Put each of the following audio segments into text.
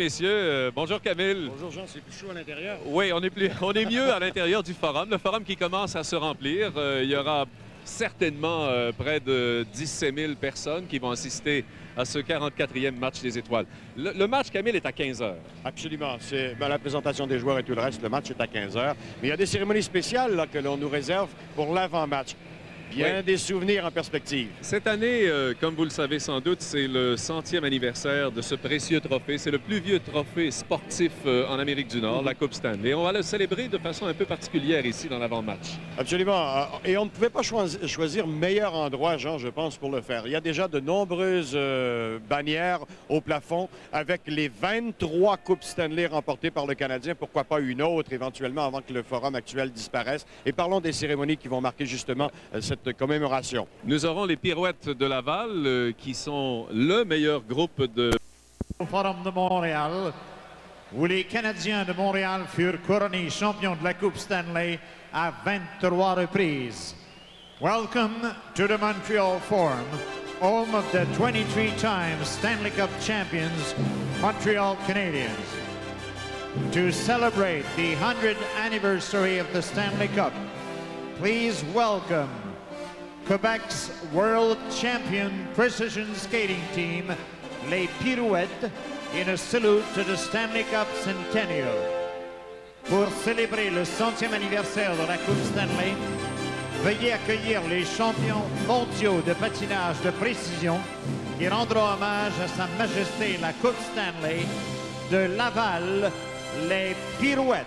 Messieurs, bonjour Camille. Bonjour Jean, c'est plus chaud à l'intérieur? Oui, on est mieux à l'intérieur du forum. Le forum qui commence à se remplir. Il y aura certainement près de 17 000 personnes qui vont assister à ce 44e match des Étoiles. Le match, Camille, est à 15 h. Absolument. C'est la présentation des joueurs et tout le reste. Le match est à 15 h. Mais il y a des cérémonies spéciales là, que l'on nous réserve pour l'avant-match. Bien Oui. des souvenirs en perspective. Cette année, comme vous le savez sans doute, c'est le 100e anniversaire de ce précieux trophée. C'est le plus vieux trophée sportif en Amérique du Nord, la Coupe Stanley. On va le célébrer de façon un peu particulière ici dans l'avant-match. Absolument. Et on ne pouvait pas choisir meilleur endroit, Jean, je pense, pour le faire. Il y a déjà de nombreuses bannières au plafond avec les 23 Coupes Stanley remportées par le Canadien. Pourquoi pas une autre éventuellement avant que le forum actuel disparaisse. Et parlons des cérémonies qui vont marquer justement cette commémoration. Nous aurons les Pirouettes de Laval qui sont le meilleur groupe de... Au Forum de Montréal, où les Canadiens de Montréal furent couronnés champions de la Coupe Stanley à 23 reprises. Welcome to the Montreal Forum, home of the 23-time Stanley Cup champions, Montreal Canadiens. To celebrate the 100th anniversary of the Stanley Cup, please welcome Quebec's world champion precision skating team, les Pirouettes, in a salute to the Stanley Cup Centennial. Pour célébrer le 100e anniversaire de la Coupe Stanley, veuillez accueillir les champions mondiaux de patinage de précision qui rendront hommage à Sa Majesté la Coupe Stanley de Laval, les Pirouettes.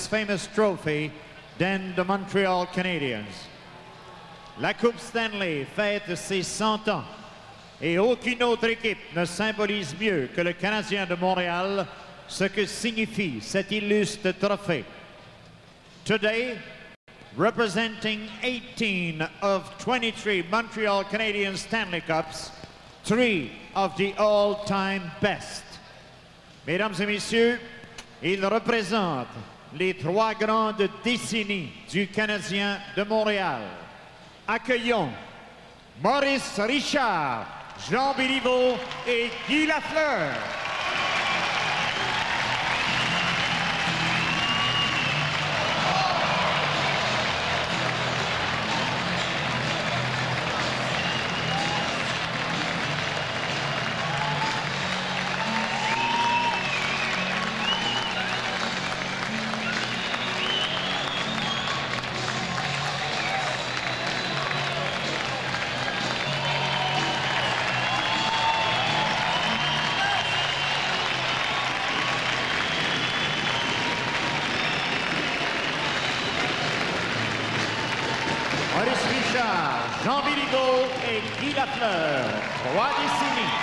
Famous trophy than the Montreal Canadiens. La Coupe Stanley fête ses 100 ans et aucune autre équipe ne symbolise mieux que le Canadien de Montréal ce que signifie cet illustre trophée. Today, representing 18 of 23 Montreal Canadiens Stanley Cups, 3 of the all-time best. Mesdames et messieurs, il représente les 3 grandes décennies du Canadien de Montréal. Accueillons Maurice Richard, Jean Béliveau et Guy Lafleur. Jean Béliveau et Guy Lafleur, 3 décennies.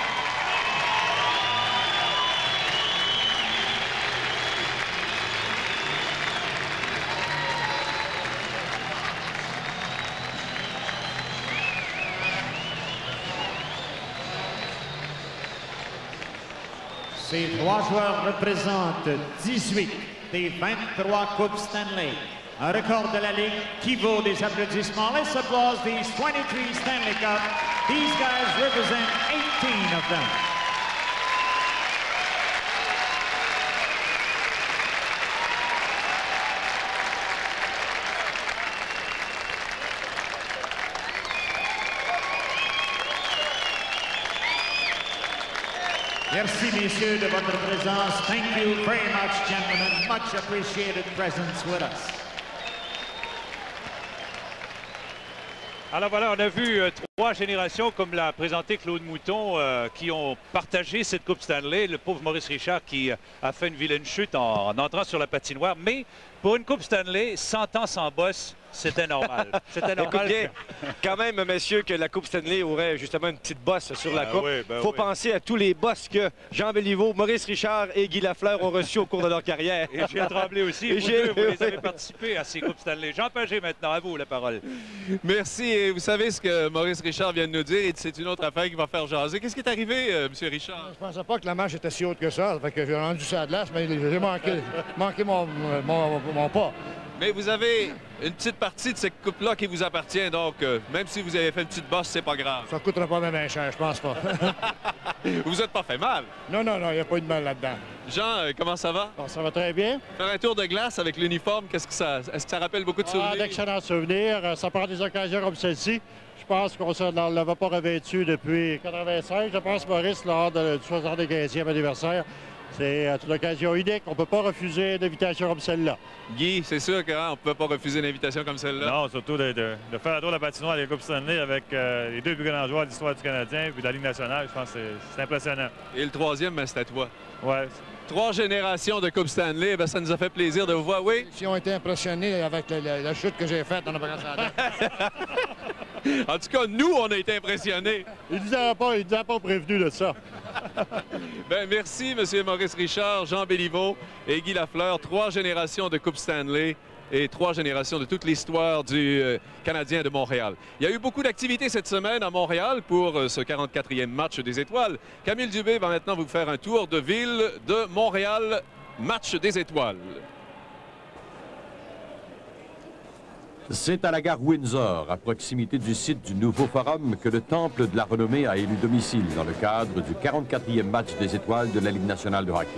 Ces 3 joueurs représentent 18 des 23 Coupes Stanley. Un record de la Ligue qui vaut des applaudissements. Let's applaud these 23 Stanley Cup. These guys represent 18 of them. Merci, messieurs, de votre présence. Thank you very much, gentlemen. Much appreciated presence with us. Alors voilà, on a vu 3 générations, comme l'a présenté Claude Mouton, qui ont partagé cette Coupe Stanley. Le pauvre Maurice Richard qui a fait une vilaine chute en entrant sur la patinoire. Mais pour une Coupe Stanley, 100 ans sans boss, c'était normal. C'était normal. Écoutez, quand même, messieurs, que la Coupe Stanley aurait justement une petite bosse sur la Coupe. Il faut penser à tous les bosses que Jean Béliveau, Maurice Richard et Guy Lafleur ont reçus au cours de leur carrière. Et Gilles Tremblay aussi. Vous deux, vous les avez participé à ces Coupes Stanley. Jean Pagé, maintenant, à vous la parole. Merci. Et vous savez ce que Maurice Richard vient de nous dire, et c'est une autre affaire qui va faire jaser. Qu'est-ce qui est arrivé, M. Richard? Je pensais pas que la manche était si haute que ça. Fait que j'ai rendu ça à glace, mais j'ai manqué mon pas. Mais vous avez une petite partie de cette coupe-là qui vous appartient, donc même si vous avez fait une petite bosse, c'est pas grave. Ça coûtera pas même cher, je pense pas. Vous êtes pas fait mal? Non, il n'y a pas eu de mal là-dedans. Jean, comment ça va? Bon, ça va très bien. Faire un tour de glace avec l'uniforme, est-ce que ça rappelle beaucoup de souvenirs? D'excellents souvenirs. Ça prend des occasions comme celle-ci. Je pense qu'on ne l'avait pas revêtu depuis 1985. Je pense, Maurice, lors du 75e anniversaire. C'est une occasion unique. On ne peut pas refuser une invitation comme celle-là. Guy, c'est sûr qu'on ne peut pas refuser une invitation comme celle-là. Non, surtout de faire un tour de la patinoire des Coupes Stanley avec les 2 plus grands joueurs de l'histoire du Canadien puis de la Ligue nationale. Je pense que c'est impressionnant. Et le troisième, ben, c'est à toi. Ouais. 3 générations de Coupe Stanley, ben, ça nous a fait plaisir de vous voir, oui? Si on été impressionnés avec la chute que j'ai faite en appareil. En tout cas, nous, on a été impressionnés. Ils ne nous avaient pas prévenus de ça. Ben, merci, M. Maurice Richard, Jean Béliveau et Guy Lafleur. 3 générations de Coupe Stanley et 3 générations de toute l'histoire du Canadien de Montréal. Il y a eu beaucoup d'activités cette semaine à Montréal pour ce 44e match des Étoiles. Camille Dubé va maintenant vous faire un tour de ville de Montréal, match des Étoiles. C'est à la gare Windsor, à proximité du site du nouveau forum, que le Temple de la Renommée a élu domicile dans le cadre du 44e match des Étoiles de la Ligue nationale de hockey.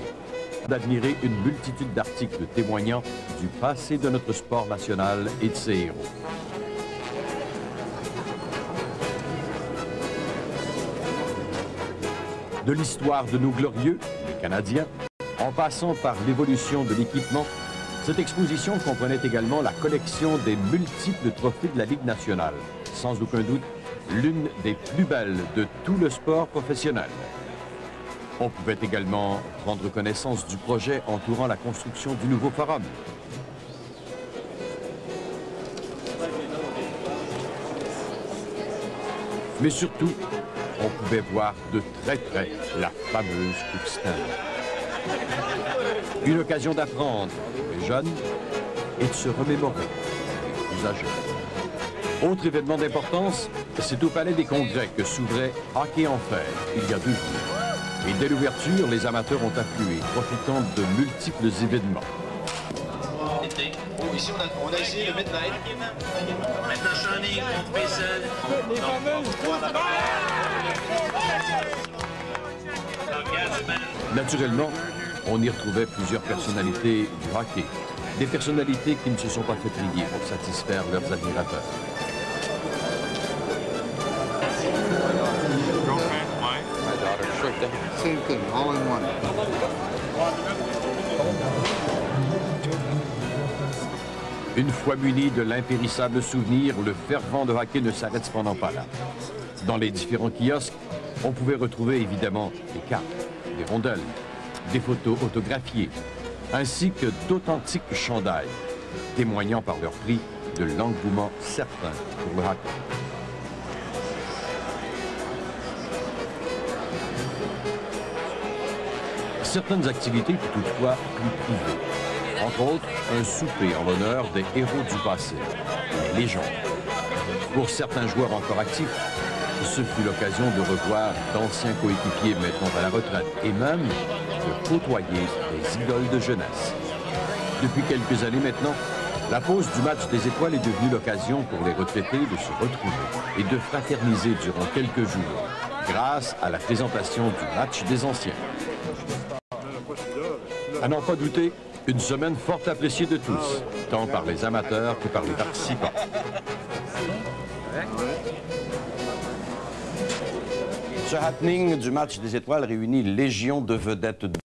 D'admirer une multitude d'articles témoignant du passé de notre sport national et de ses héros. De l'histoire de nos glorieux, les Canadiens, en passant par l'évolution de l'équipement, cette exposition comprenait également la collection des multiples trophées de la Ligue nationale, sans aucun doute l'une des plus belles de tout le sport professionnel. On pouvait également prendre connaissance du projet entourant la construction du nouveau forum. Mais surtout, on pouvait voir de très près la fameuse Coupe Stanley. Une occasion d'apprendre les jeunes et de se remémorer les plus âgés. Autre événement d'importance, c'est au Palais des Congrès que s'ouvrait Hockey en fer il y a 2 jours. Et dès l'ouverture, les amateurs ont afflué, profitant de multiples événements. Ici, on a essayé le Midnight. Maintenant, Shawnee contre Mason. Les fameuses. Naturellement, on y retrouvait plusieurs personnalités du hockey. Des personnalités qui ne se sont pas fait prier pour satisfaire leurs admirateurs. Same thing, all in one. Une fois muni de l'impérissable souvenir, le fervent de hockey ne s'arrête cependant pas là. Dans les différents kiosques, on pouvait retrouver évidemment des cartes, des rondelles, des photos autographiées, ainsi que d'authentiques chandails, témoignant par leur prix de l'engouement certain pour le hockey. certaines activités toutefois plus privées. Entre autres, un souper en l'honneur des héros du passé, les légendes. Pour certains joueurs encore actifs, ce fut l'occasion de revoir d'anciens coéquipiers maintenant à la retraite et même de côtoyer des idoles de jeunesse. Depuis quelques années maintenant, la pause du match des étoiles est devenue l'occasion pour les retraités de se retrouver et de fraterniser durant quelques jours, grâce à la présentation du match des anciens. À n'en pas douter, une semaine fort appréciée de tous, tant par les amateurs que par les participants. Ce happening du match des étoiles réunit légion de vedettes